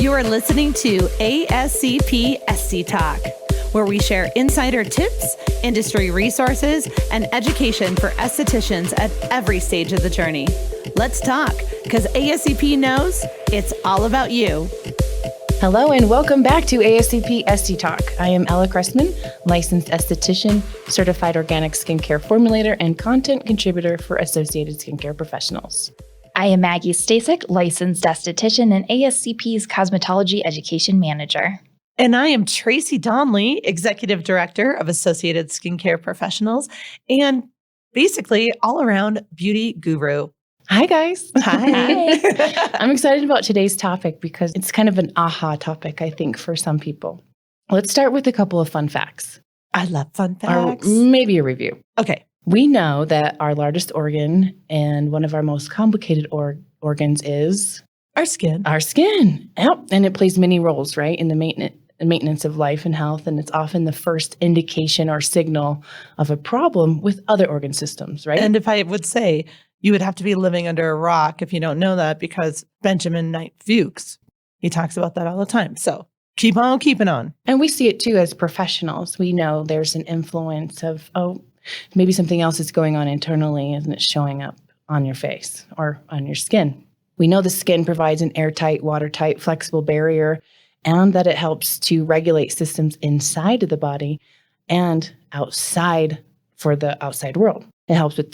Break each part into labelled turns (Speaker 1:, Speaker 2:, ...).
Speaker 1: You are listening to ASCP Esty Talk, where we share insider tips, industry resources, and education for estheticians at every stage of the journey. Let's talk, because ASCP knows it's all about you.
Speaker 2: Hello and welcome back to ASCP Esty Talk. I am Ella Cressman, licensed esthetician, certified organic skincare formulator, and content contributor for Associated Skincare Professionals.
Speaker 3: I am Maggie Stasek, licensed esthetician and ASCP's cosmetology education manager.
Speaker 1: And I am Tracy Donnelly, executive director of Associated Skincare Professionals, and basically all-around beauty guru.
Speaker 2: Hi, guys.
Speaker 1: Hi.
Speaker 2: I'm excited about today's topic because it's kind of an aha topic, I think, for some people. Let's start with a couple of fun facts.
Speaker 1: I love fun facts.
Speaker 2: Or maybe a review.
Speaker 1: Okay.
Speaker 2: We know that our largest organ and one of our most complicated organs is
Speaker 1: our skin.
Speaker 2: Our skin. Yep. And it plays many roles, right, in the maintenance of life and health. And it's often the first indication or signal of a problem with other organ systems, right?
Speaker 1: And if I would say, you would have to be living under a rock if you don't know that, because Benjamin Knight Fuchs, he talks about that all the time. So keep on keeping on.
Speaker 2: And we see it too as professionals. We know there's an influence of, maybe something else is going on internally and it's showing up on your face or on your skin. We know the skin provides an airtight, watertight, flexible barrier, and that it helps to regulate systems inside of the body and outside for the outside world. It helps with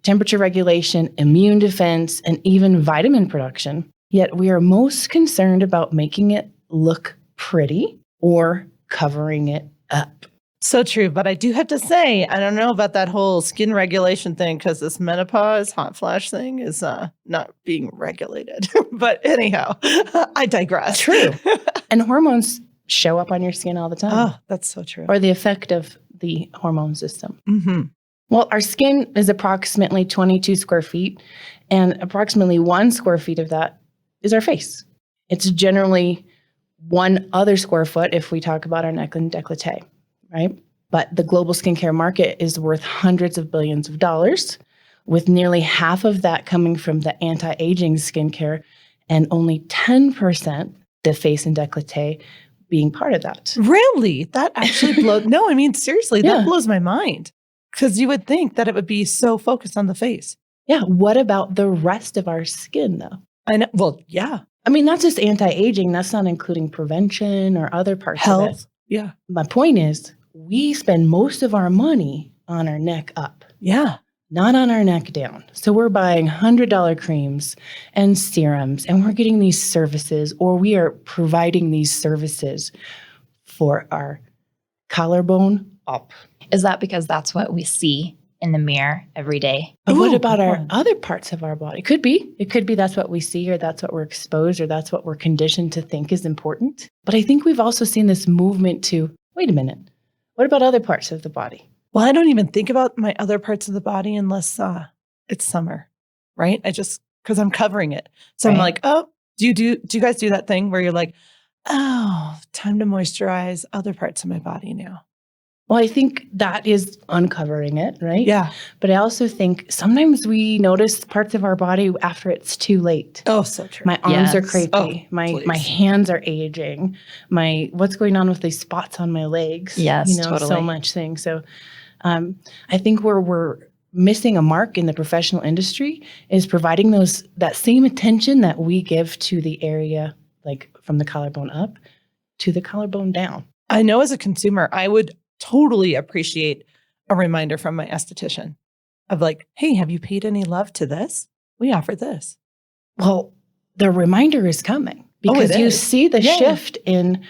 Speaker 2: temperature regulation, immune defense, and even vitamin production. Yet we are most concerned about making it look pretty or covering it up.
Speaker 1: So true. But I do have to say, I don't know about that whole skin regulation thing, because this menopause hot flash thing is not being regulated. But anyhow, I digress.
Speaker 2: True. And hormones show up on your skin all the time.
Speaker 1: Oh, that's so true.
Speaker 2: Or the effect of the hormone system.
Speaker 1: Mm-hmm.
Speaker 2: Well, our skin is approximately 22 square feet, and approximately 1 square feet of that is our face. It's generally 1 other square foot if we talk about our neck and décolleté, right? But the global skincare market is worth hundreds of billions of dollars, with nearly half of that coming from the anti-aging skincare and only 10% the face and décolleté being part of that.
Speaker 1: Really? That actually blows. No, I mean, seriously,
Speaker 2: Yeah.
Speaker 1: that blows my mind. Because you would think that it would be so focused on the face.
Speaker 2: Yeah. What about the rest of our skin, though?
Speaker 1: I know. Well, yeah.
Speaker 2: I mean, not just anti-aging. That's not including prevention or other parts of
Speaker 1: Health.
Speaker 2: it.
Speaker 1: Yeah.
Speaker 2: My point is, we spend most of our money on our neck up,
Speaker 1: Yeah.
Speaker 2: not on our neck down. So we're buying $100 creams and serums, and we're getting these services, or we are providing these services for our collarbone up.
Speaker 3: Is that because that's what we see in the mirror every day?
Speaker 2: But what
Speaker 1: Ooh,
Speaker 2: about
Speaker 1: good
Speaker 2: our
Speaker 1: one.
Speaker 2: other parts of our body? Could be. It could be that's what we see, or that's what we're exposed, or that's what we're conditioned to think is important. But I think we've also seen this movement to, wait a minute, what about other parts of the body?
Speaker 1: Well, I don't even think about my other parts of the body unless it's summer, right? Because I'm covering it. So I'm
Speaker 2: Right.
Speaker 1: like, oh, do you guys do that thing where you're like, oh, time to moisturize other parts of my body now?
Speaker 2: Well, I think that is uncovering it, right?
Speaker 1: Yeah.
Speaker 2: But I also think sometimes we notice parts of our body after it's too late.
Speaker 1: Oh, so true.
Speaker 2: My arms are
Speaker 3: Yes.
Speaker 2: crepey.
Speaker 1: Oh,
Speaker 2: my
Speaker 1: please.
Speaker 2: hands are aging. What's going on with these spots on my legs?
Speaker 3: Yes,
Speaker 2: so
Speaker 3: totally.
Speaker 2: much thing. So I think where we're missing a mark in the professional industry is providing that same attention that we give to the area, like from the collarbone up to the collarbone down.
Speaker 1: I know as a consumer, I would totally appreciate a reminder from my esthetician of like, hey, have you paid any love to this? We offer this.
Speaker 2: Well, the reminder is coming
Speaker 1: Oh,
Speaker 2: because
Speaker 1: it
Speaker 2: you
Speaker 1: is.
Speaker 2: see the
Speaker 1: Yeah.
Speaker 2: shift in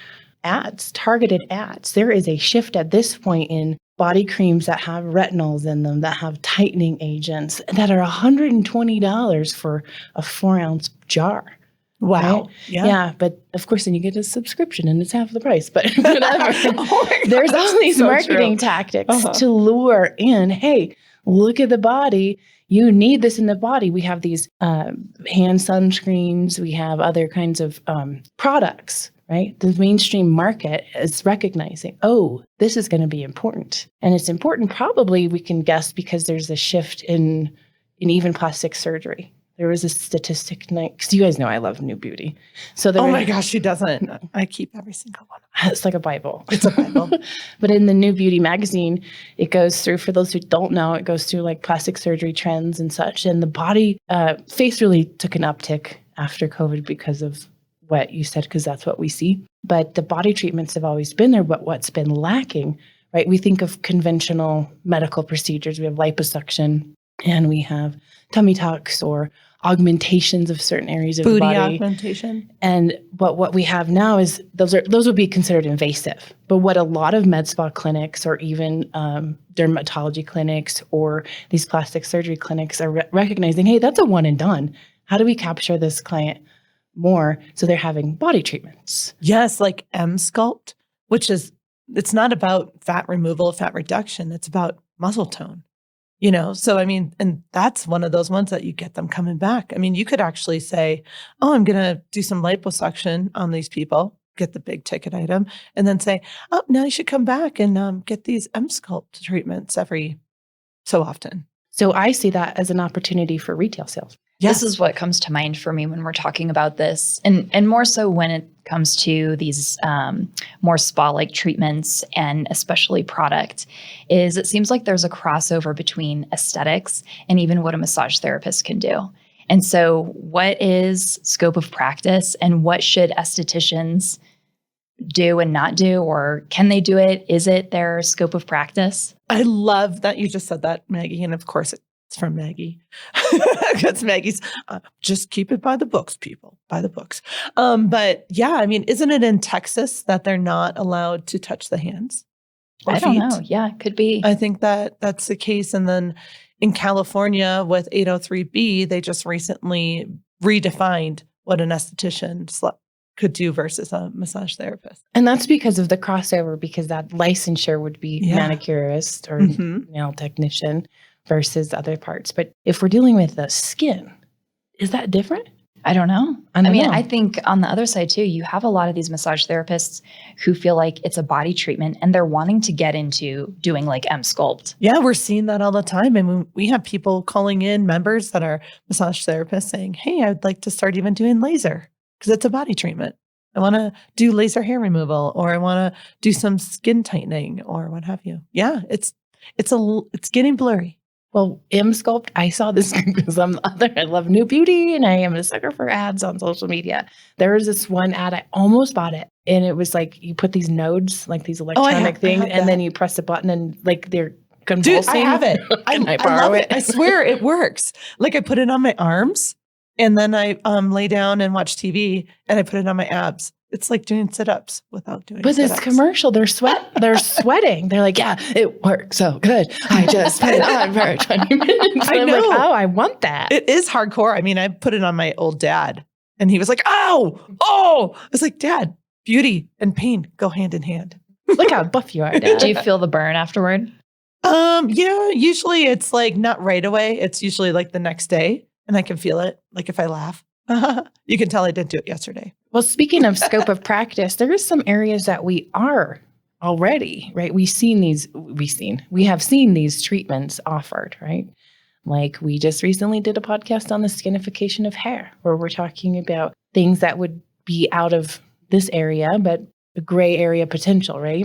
Speaker 2: ads, targeted ads. There is a shift at this point in body creams that have retinols in them, that have tightening agents, that are $120 for a 4-ounce jar.
Speaker 1: Wow.
Speaker 2: Right? Yeah, but of course, then you get a subscription and it's half the price. But whatever.
Speaker 1: Oh my God,
Speaker 2: There's all
Speaker 1: that's
Speaker 2: these
Speaker 1: so
Speaker 2: marketing
Speaker 1: true.
Speaker 2: tactics
Speaker 1: Uh-huh.
Speaker 2: to lure in, hey, look at the body. You need this in the body. We have these hand sunscreens. We have other kinds of products, right? The mainstream market is recognizing, oh, this is going to be important. And it's important probably, we can guess, because there's a shift in even plastic surgery, There was a statistic, because you guys know I love New Beauty. So
Speaker 4: Oh my gosh, she doesn't. I keep every single one.
Speaker 2: It's like a Bible.
Speaker 4: It's a Bible.
Speaker 2: But in the New Beauty magazine, it goes through, for those who don't know, it goes through like plastic surgery trends and such. And the body, face really took an uptick after COVID because of what you said, because that's what we see. But the body treatments have always been there. But what's been lacking, right? We think of conventional medical procedures. We have liposuction and we have tummy tucks or augmentations of certain areas of the body.
Speaker 4: Booty augmentation.
Speaker 2: And what we have now is those would be considered invasive. But what a lot of med spa clinics or even dermatology clinics or these plastic surgery clinics are recognizing, hey, that's a one and done. How do we capture this client more? So they're having body treatments.
Speaker 4: Yes, like M-Sculpt, which is, it's not about fat removal, fat reduction. It's about muscle tone. So I mean, and that's one of those ones that you get them coming back. I mean, you could actually say, oh, I'm going to do some liposuction on these people, get the big ticket item, and then say, oh, now you should come back and get these M-Sculpt treatments every so often.
Speaker 2: So I see that as an opportunity for retail sales.
Speaker 3: Yes. This is what comes to mind for me when we're talking about this, and more so when it comes to these more spa-like treatments and especially product, is it seems like there's a crossover between aesthetics and even what a massage therapist can do. And so what is scope of practice and what should estheticians do and not do, or can they do it? Is it their scope of practice?
Speaker 4: I love that you just said that, Maggie. And of course, it's from Maggie. That's Maggie's. Just keep it by the books, people, by the books. But yeah, I mean, isn't it in Texas that they're not allowed to touch the hands?
Speaker 3: I don't know. Yeah, it could be.
Speaker 4: I think that's the case. And then in California with 803B, they just recently redefined what an esthetician could do versus a massage therapist.
Speaker 2: And that's because of the crossover, because that licensure would be manicurist or nail technician versus other parts. But if we're dealing with the skin, is that different?
Speaker 3: I don't know. I mean, I think on the other side too, you have a lot of these massage therapists who feel like it's a body treatment and they're wanting to get into doing like M-Sculpt.
Speaker 4: Yeah, we're seeing that all the time. I mean, we have people calling in, members that are massage therapists saying, hey, I'd like to start even doing laser because it's a body treatment. I want to do laser hair removal, or I want to do some skin tightening or what have you. Yeah, it's getting blurry.
Speaker 2: Well, M-Sculpt, I saw this because I love New Beauty and I am a sucker for ads on social media. There was this one ad, I almost bought it. And it was like, you put these nodes, like these electronic things, and then you press a button and like they're convulsing.
Speaker 4: Dude, I have it. I borrow it? I swear it works. Like I put it on my arms and then I lay down and watch TV and I put it on my abs. It's like doing sit-ups without doing sit-ups.
Speaker 2: But it's commercial. They're sweating. They're like, yeah, it works so good. I just put it on for 20 minutes.
Speaker 4: I know.
Speaker 2: I'm like, oh, I want that.
Speaker 4: It is hardcore. I mean, I put it on my old dad and he was like, oh. I was like, Dad, beauty and pain go hand in hand.
Speaker 2: Look how buff you are, Dad.
Speaker 3: Do you feel the burn afterward?
Speaker 4: Yeah, usually it's like not right away. It's usually like the next day and I can feel it. Like if I laugh, you can tell I didn't do it yesterday.
Speaker 2: Well, speaking of scope of practice, there is some areas that we are already, right? We have seen these treatments offered, right? Like we just recently did a podcast on the skinification of hair, where we're talking about things that would be out of this area, but a gray area potential, right?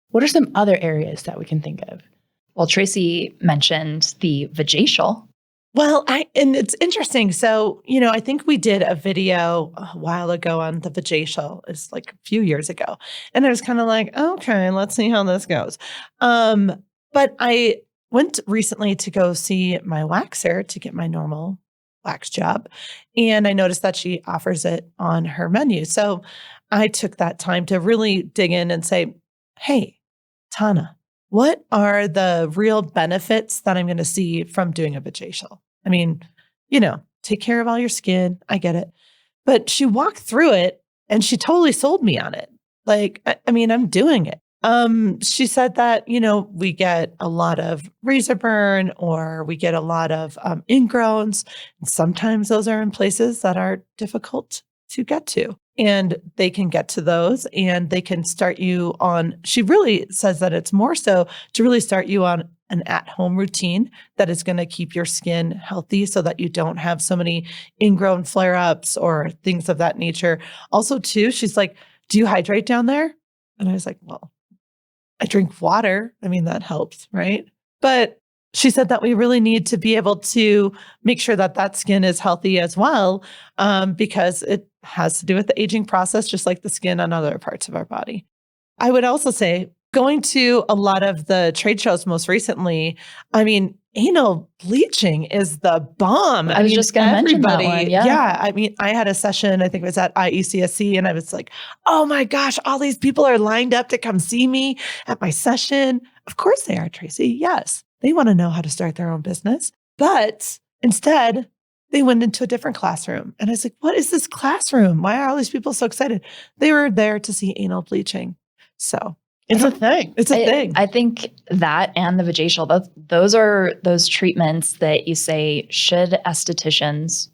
Speaker 2: What are some other areas that we can think of?
Speaker 3: Well, Tracy mentioned the vajacial.
Speaker 4: Well, and it's interesting. So, I think we did a video a while ago on the vajacial. It's like a few years ago. And I was kind of like, okay, let's see how this goes. But I went recently to go see my waxer to get my normal wax job. And I noticed that she offers it on her menu. So I took that time to really dig in and say, hey, Tana, what are the real benefits that I'm going to see from doing a vajacial? I mean, take care of all your skin. I get it. But she walked through it and she totally sold me on it. Like, I mean, I'm doing it. She said that, we get a lot of razor burn or we get a lot of ingrowns. And sometimes those are in places that are difficult to get to. And they can get to those and they can start you on, she really says that it's more so to really start you on an at-home routine that is going to keep your skin healthy so that you don't have so many ingrown flare-ups or things of that nature. Also, too, she's like, do you hydrate down there? And I was like, well, I drink water. I mean, that helps, right? But she said that we really need to be able to make sure that that skin is healthy as well, because it has to do with the aging process, just like the skin on other parts of our body. I would also say, going to a lot of the trade shows most recently, I mean, anal bleaching is the bomb.
Speaker 3: I was just going to mention that one.
Speaker 4: Yeah. I mean, I had a session, I think it was at IECSC, and I was like, oh my gosh, all these people are lined up to come see me at my session. Of course they are, Tracy. Yes. They want to know how to start their own business. But instead, they went into a different classroom. And I was like, what is this classroom? Why are all these people so excited? They were there to see anal bleaching. So
Speaker 2: it's a thing.
Speaker 4: It's a thing.
Speaker 3: I think that and the vajacial, those are those treatments that you say, should estheticians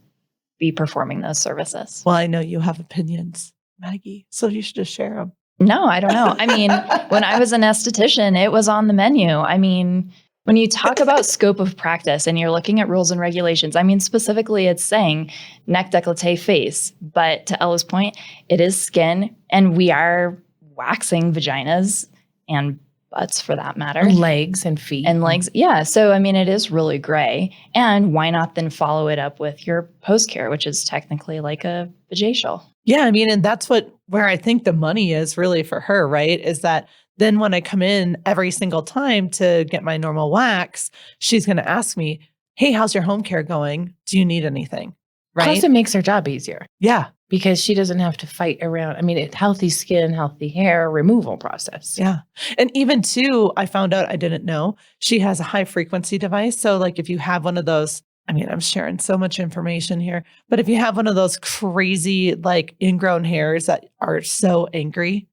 Speaker 3: be performing those services?
Speaker 4: Well, I know you have opinions, Maggie, so you should just share them.
Speaker 3: No, I don't know. I mean, when I was an esthetician, it was on the menu. I mean, when you talk about scope of practice and you're looking at rules and regulations, I mean, specifically it's saying neck, décolleté, face. But to Ella's point, it is skin, and we are waxing vaginas and butts for that matter.
Speaker 2: Legs and feet.
Speaker 3: And legs. Yeah. So, I mean, it is really gray. And why not then follow it up with your post-care, which is technically like a vajacial?
Speaker 4: Yeah. I mean, and that's where I think the money is really for her, right? Is that then when I come in every single time to get my normal wax, she's going to ask me, hey, how's your home care going? Do you need anything? Right.
Speaker 2: Plus, it makes her job easier.
Speaker 4: Yeah.
Speaker 2: Because she doesn't have to fight around. I mean, it's healthy skin, healthy hair removal process.
Speaker 4: Yeah. And even too, I found out, I didn't know, she has a high frequency device. So like if you have one of those, I mean, I'm sharing so much information here, but if you have one of those crazy like ingrown hairs that are so angry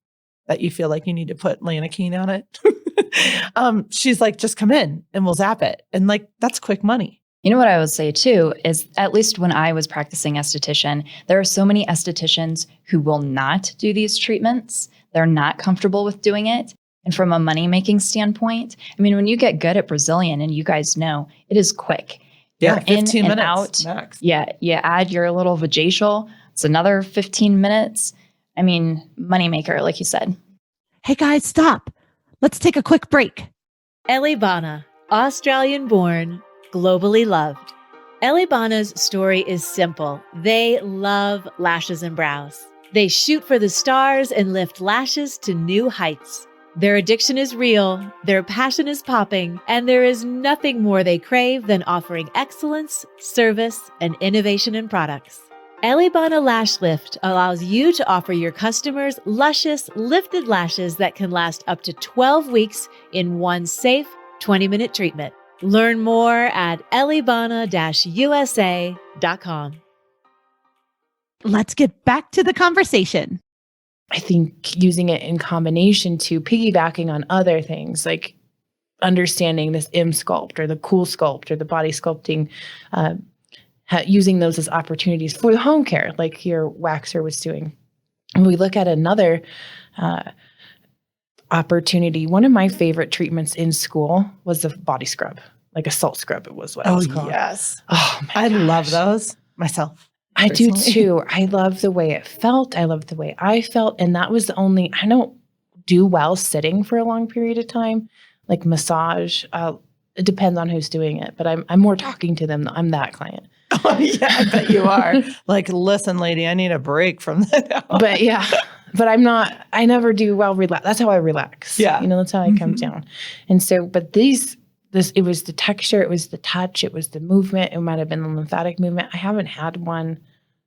Speaker 4: that you feel like you need to put Lanacine on it, she's like, just come in and we'll zap it. And like, that's quick money.
Speaker 3: You know what I would say too is, at least when I was practicing esthetician, there are so many estheticians who will not do these treatments. They're not comfortable with doing it. And from a money-making standpoint, I mean, when you get good at Brazilian, and you guys know, it is quick.
Speaker 4: Yeah,
Speaker 3: You're
Speaker 4: 15
Speaker 3: in
Speaker 4: minutes
Speaker 3: and out.
Speaker 4: max.
Speaker 3: Yeah, you add your little vajacial, it's another 15 minutes. I mean, moneymaker, like you said.
Speaker 1: Hey guys, stop. Let's take a quick break.
Speaker 5: Elibana, Australian born, globally loved. Elibana's story is simple. They love lashes and brows. They shoot for the stars and lift lashes to new heights. Their addiction is real, their passion is popping, and there is nothing more they crave than offering excellence, service, and innovation in products. Elibana Lash Lift allows you to offer your customers luscious, lifted lashes that can last up to 12 weeks in one safe 20-minute treatment. Learn more at elibana-usa.com.
Speaker 1: Let's get back to the conversation.
Speaker 2: I think using it in combination to piggybacking on other things, like understanding this M-Sculpt or the Cool Sculpt or the body sculpting, using those as opportunities for the home care, like your waxer was doing. And we look at another opportunity. One of my favorite treatments in school was the body scrub, like a salt scrub. It was what it was called.
Speaker 4: Yes.
Speaker 2: Oh,
Speaker 4: I love those myself.
Speaker 2: I do
Speaker 4: personally.
Speaker 2: too. I love the way it felt. I love the way I felt. And that was the only, I don't do well sitting for a long period of time, like massage. It depends on who's doing it, but I'm more talking to them. I'm that client.
Speaker 4: Oh, yeah, I bet you are. Like, listen, lady, I need a break from that.
Speaker 2: But yeah, but I never do well relax. That's how I relax.
Speaker 4: Yeah.
Speaker 2: You know, that's how I come down. And so, but it was the texture, it was the touch, it was the movement. It might've been the lymphatic movement. I haven't had one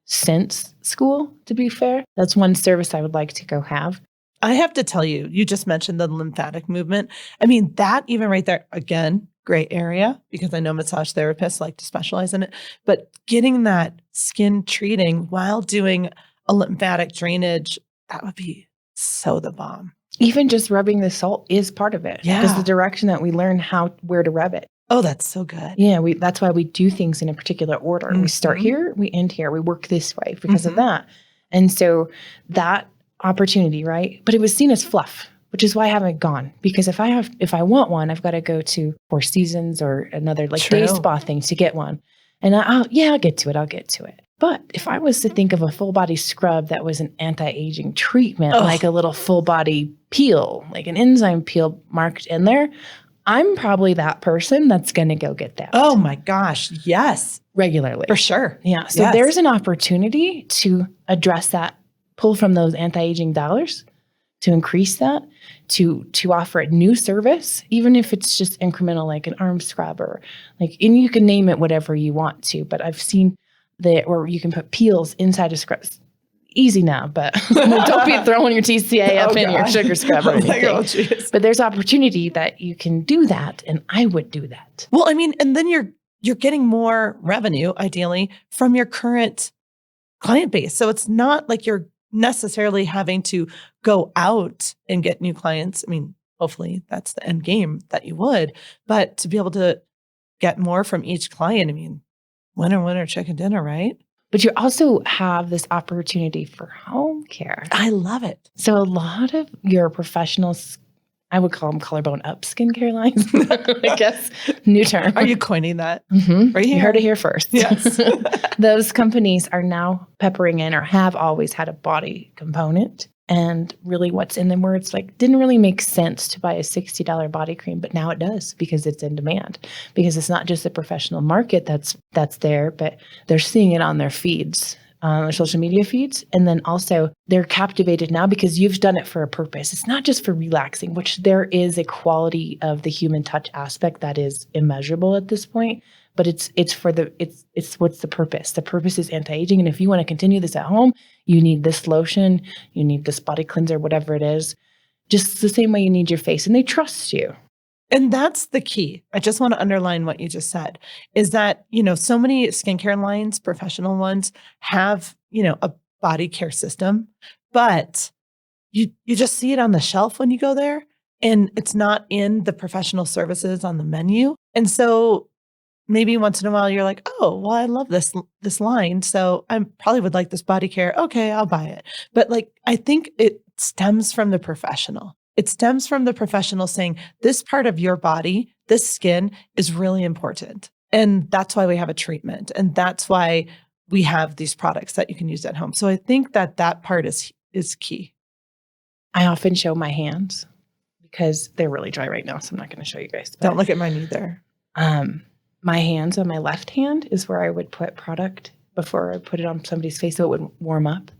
Speaker 2: since school, to be fair. That's one service I would like to go have.
Speaker 4: I have to tell you, you just mentioned the lymphatic movement. I mean, that even right there, again, gray area, because I know massage therapists like to specialize in it, but getting that skin treating while doing a lymphatic drainage, that would be so the bomb.
Speaker 2: Even just rubbing the salt is part of it.
Speaker 4: Yeah.
Speaker 2: Because the direction that we learn where to rub it.
Speaker 4: Oh, that's so good.
Speaker 2: Yeah, that's why we do things in a particular order. We start here, we end here, we work this way because of that. And so that opportunity, right? But it was seen as fluff. which is why I haven't gone. Because if I want one, I've got to go to Four Seasons or another like day spa thing to get one. And I'll get to it. But if I was to think of a full body scrub that was an anti-aging treatment, like a little full body peel, like an enzyme peel marked in there, I'm probably that person that's going to go get that.
Speaker 4: Oh my gosh. Yes.
Speaker 2: Regularly.
Speaker 4: For sure.
Speaker 2: Yeah. So there's an opportunity to address that, pull from those anti-aging dollars to increase that, to offer a new service, even if it's just incremental, like an arm scrub or like, and you can name it whatever you want to, but I've seen where you can put peels inside of scrubs. Easy now, but don't be throwing your TCA up in your sugar scrub or anything. But there's opportunity that you can do that, and I would do that.
Speaker 4: Well, I mean, and then you're getting more revenue, ideally, from your current client base. So it's not like you're necessarily having to go out and get new clients. I mean, hopefully that's the end game that you would, but to be able to get more from each client, I mean, winner, chicken dinner, right?
Speaker 2: But you also have this opportunity for home care.
Speaker 4: I love it.
Speaker 2: So a lot of your professionals, I would call them collarbone up skincare lines, I guess, new term.
Speaker 4: Are you coining that?
Speaker 2: Mm-hmm.
Speaker 4: Right here?
Speaker 2: You heard it here first.
Speaker 4: Yes.
Speaker 2: Those companies are now peppering in or have always had a body component. And really what's in them where it's like, didn't really make sense to buy a $60 body cream, but now it does because it's in demand. Because it's not just the professional market that's there, but they're seeing it on their feeds, their social media feeds. And then also they're captivated now because you've done it for a purpose. It's not just for relaxing, which there is a quality of the human touch aspect that is immeasurable at this point. But it's what's the purpose? The purpose is anti-aging. And if you want to continue this at home, you need this lotion, you need this body cleanser, whatever it is, just the same way you need your face. And they trust you.
Speaker 4: And that's the key. I just want to underline what you just said is that, so many skincare lines, professional ones have, a body care system, but you just see it on the shelf when you go there and it's not in the professional services on the menu. And so maybe once in a while you're like, oh, well, I love this line. So I probably would like this body care. Okay, I'll buy it. But I think it stems from the professional. It stems from the professional saying this part of your body, this skin is really important. And that's why we have a treatment. And that's why we have these products that you can use at home. So I think that part is key.
Speaker 2: I often show my hands because they're really dry right now. So I'm not going to show you guys.
Speaker 4: Don't look at mine either.
Speaker 2: My hands on my left hand is where I would put product before I put it on somebody's face so it would warm up.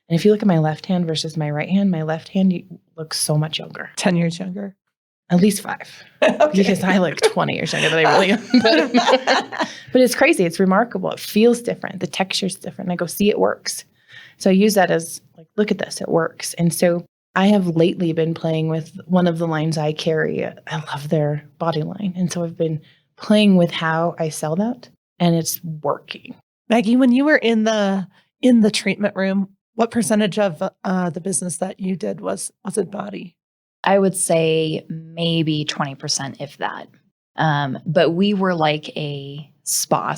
Speaker 2: And if you look at my left hand versus my right hand looks so much younger.
Speaker 4: 10 years younger.
Speaker 2: At least 5. Okay. Because I look 20 years younger than I really am. But it's crazy. It's remarkable. It feels different. The texture's different. I go, see, it works. So I use that as look at this, it works. And so I have lately been playing with one of the lines I carry. I love their body line. And so I've been playing with how I sell that, and it's working.
Speaker 4: Maggie, when you were in the treatment room, what percentage of the business that you did was it body?
Speaker 3: I would say maybe 20%, if that. But we were like a spa.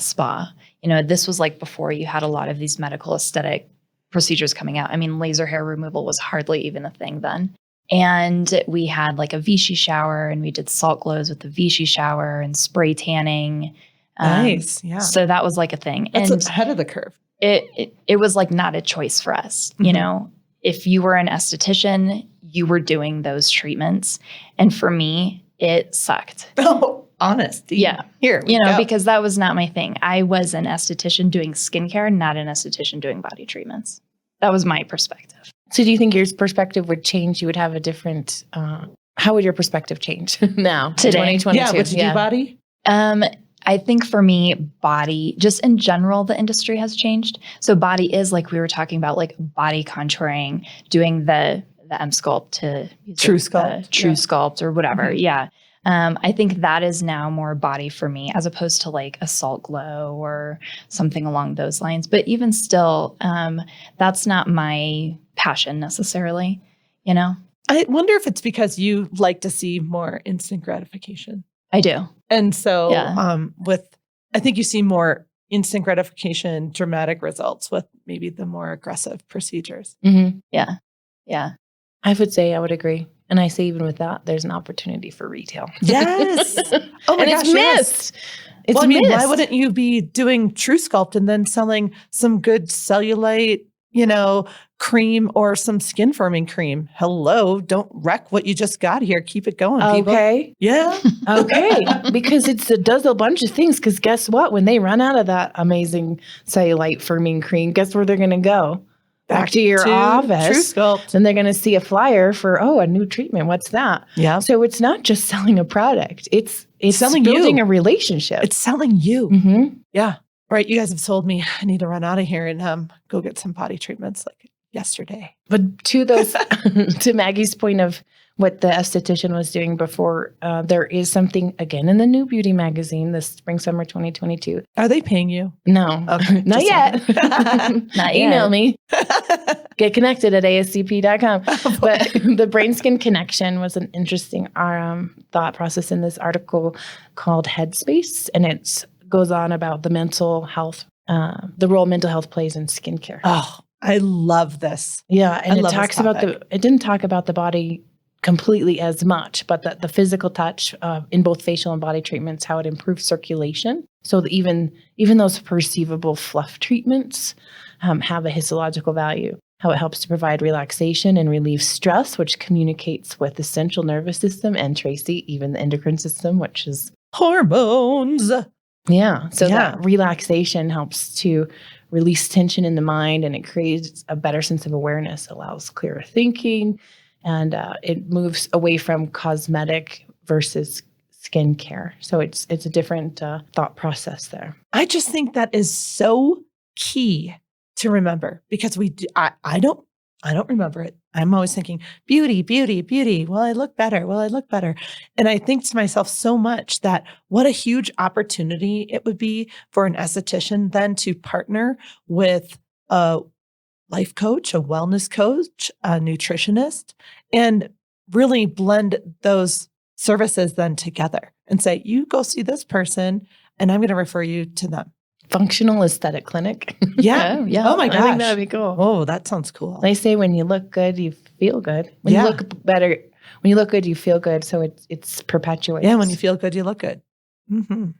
Speaker 3: This was before you had a lot of these medical aesthetic procedures coming out. I mean, laser hair removal was hardly even a thing then. And we had a Vichy shower, and we did salt glows with the Vichy shower and spray tanning.
Speaker 4: Nice, yeah.
Speaker 3: So that was a thing.
Speaker 4: That's ahead of the curve.
Speaker 3: It was not a choice for us.
Speaker 4: Mm-hmm.
Speaker 3: If you were an esthetician, you were doing those treatments. And for me, it sucked.
Speaker 4: Oh, honesty.
Speaker 3: Yeah.
Speaker 4: Here,
Speaker 3: because that was not my thing. I was an esthetician doing skincare, not an esthetician doing body treatments. That was my perspective.
Speaker 2: So do you think your perspective would change? You would have a different, how would your perspective change now?
Speaker 3: Today?
Speaker 2: 2022.
Speaker 4: Yeah, would you do body?
Speaker 3: I think for me, body, just in general, the industry has changed. So body is we were talking about, body contouring, doing the M-Sculpt to
Speaker 4: True Sculpt.
Speaker 3: True Sculpt or whatever. Mm-hmm. Yeah. I think that is now more body for me as opposed to a salt glow or something along those lines. But even still, that's not my passion necessarily,
Speaker 4: I wonder if it's because you like to see more instant gratification.
Speaker 3: I do.
Speaker 4: And so I think you see more instant gratification, dramatic results with maybe the more aggressive procedures.
Speaker 2: Mm-hmm.
Speaker 3: Yeah. Yeah.
Speaker 2: I would say I would agree. And I say even with that, there's an opportunity for retail.
Speaker 4: Yes. Oh my
Speaker 2: and
Speaker 4: gosh,
Speaker 2: it's
Speaker 4: yes.
Speaker 2: missed. It's
Speaker 4: Well, I mean, why
Speaker 2: missed.
Speaker 4: wouldn't you be doing True Sculpt and then selling some good cellulite, cream or some skin firming cream? Hello, don't wreck what you just got here. Keep it going, people.
Speaker 2: Okay.
Speaker 4: Yeah.
Speaker 2: Okay. Because it does a bunch of things. Because guess what? When they run out of that amazing cellulite firming cream, guess where they're going to go? Back to your office.
Speaker 4: True Sculpt.
Speaker 2: And they're going to see a flyer for, a new treatment. What's that?
Speaker 4: Yeah.
Speaker 2: So it's not just selling a product. It's
Speaker 4: selling
Speaker 2: building
Speaker 4: you.
Speaker 2: a relationship.
Speaker 4: It's selling you.
Speaker 2: Mm-hmm.
Speaker 4: Yeah. All right. You guys have sold me. I need to run out of here and go get some body treatments like yesterday.
Speaker 2: But to those, to Maggie's point of what the esthetician was doing before, there is something, again, in the new beauty magazine, this spring, summer 2022.
Speaker 4: Are they paying you?
Speaker 2: No,
Speaker 4: Okay,
Speaker 2: not
Speaker 4: just
Speaker 2: yet.
Speaker 3: Not
Speaker 2: Email
Speaker 3: yet.
Speaker 2: me. Get connected at ascp.com. But the brain skin connection was an interesting thought process in this article called Headspace. And it goes on about the mental health, the role mental health plays in skincare.
Speaker 4: Oh, I love this.
Speaker 2: Yeah. And
Speaker 4: I
Speaker 2: it
Speaker 4: love this
Speaker 2: talks about it didn't talk about the body completely as much, but the physical touch in both facial and body treatments, how it improves circulation. So that even those perceivable fluff treatments have a histological value. How it helps to provide relaxation and relieve stress, which communicates with the central nervous system and Tracy, even the endocrine system, which is
Speaker 4: Hormones.
Speaker 2: yeah. So
Speaker 4: Yeah.
Speaker 2: that relaxation helps to release tension in the mind, and it creates a better sense of awareness, allows clearer thinking, and it moves away from cosmetic versus skincare. So it's a different thought process there.
Speaker 4: I just think that is so key to remember because I don't remember it. I'm always thinking beauty, beauty, beauty. Will I look better? Will I look better? And I think to myself so much that what a huge opportunity it would be for an esthetician then to partner with a life coach, a wellness coach, a nutritionist, and really blend those services then together and say, you go see this person and I'm going to refer you to them.
Speaker 2: Functional aesthetic clinic.
Speaker 4: Yeah.
Speaker 3: Oh, yeah.
Speaker 4: Oh my gosh.
Speaker 2: I think that'd be cool.
Speaker 4: Oh, that sounds cool.
Speaker 2: They say when you look good, you feel good. When
Speaker 4: Yeah.
Speaker 2: you look better, when you look good, you feel good. So it's perpetuates.
Speaker 4: Yeah, when you feel good, you look good. Mm-hmm.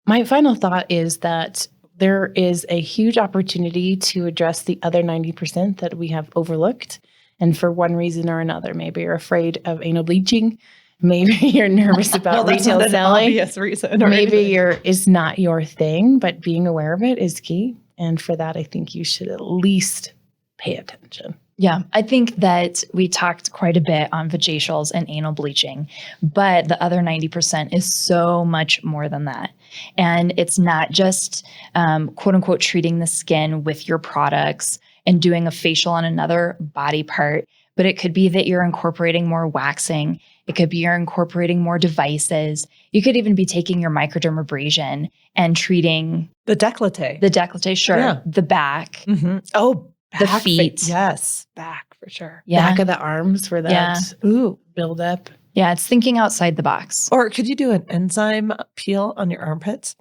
Speaker 2: My final thought is that there is a huge opportunity to address the other 90% that we have overlooked. And for one reason or another, maybe you're afraid of anal bleaching. Maybe you're nervous about
Speaker 4: that's
Speaker 2: retail
Speaker 4: not an
Speaker 2: selling.
Speaker 4: obvious reason. or
Speaker 2: Maybe
Speaker 4: anything.
Speaker 2: it's not your thing, but being aware of it is key. And for that, I think you should at least pay attention.
Speaker 3: Yeah, I think that we talked quite a bit on vajacials and anal bleaching, but the other 90% is so much more than that. And it's not just quote unquote treating the skin with your products and doing a facial on another body part, but it could be that you're incorporating more waxing. It could be you're incorporating more devices. You could even be taking your microdermabrasion and treating
Speaker 4: The décolleté.
Speaker 3: the décolleté, sure,
Speaker 4: Yeah.
Speaker 3: the back.
Speaker 4: Mm-hmm. Oh,
Speaker 3: The
Speaker 4: back
Speaker 3: feet.
Speaker 4: Yes, back for sure.
Speaker 3: Yeah.
Speaker 2: Back of the arms for that
Speaker 3: Yeah.
Speaker 4: Ooh.
Speaker 2: build up.
Speaker 3: Yeah, it's thinking outside the box.
Speaker 4: Or could you do an enzyme peel on your armpits?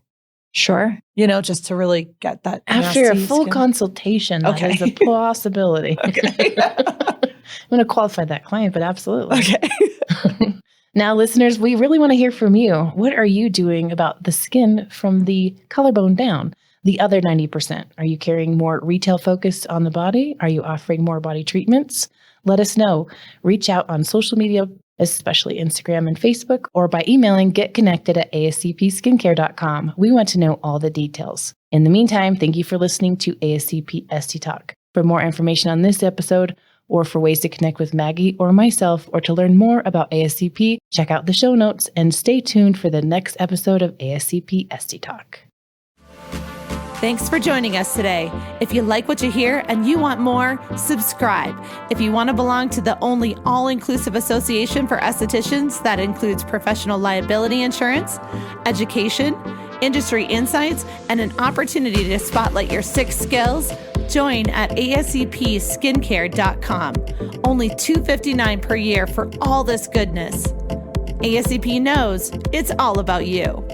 Speaker 3: Sure.
Speaker 4: Just to really get that
Speaker 2: After a
Speaker 4: nasty
Speaker 2: full
Speaker 4: skin?
Speaker 2: consultation, that
Speaker 4: Okay.
Speaker 2: is a possibility.
Speaker 4: Okay.
Speaker 2: I'm going to qualify that client, but absolutely.
Speaker 4: Okay.
Speaker 2: Now, listeners, we really want to hear from you. What are you doing about the skin from the collarbone down? The other 90%. Are you carrying more retail focus on the body? Are you offering more body treatments? Let us know. Reach out on social media, especially Instagram and Facebook, or by emailing getconnected@ascpskincare.com. We want to know all the details. In the meantime, thank you for listening to ASCP Esty Talk. For more information on this episode, or for ways to connect with Maggie or myself, or to learn more about ASCP, check out the show notes and stay tuned for the next episode of ASCP Esty Talk.
Speaker 1: Thanks for joining us today. If you like what you hear and you want more, subscribe. If you want to belong to the only all-inclusive association for estheticians that includes professional liability insurance, education, industry insights, and an opportunity to spotlight your 6 skills, join at ascpskincare.com. Only $259 per year for all this goodness. ASCP knows it's all about you.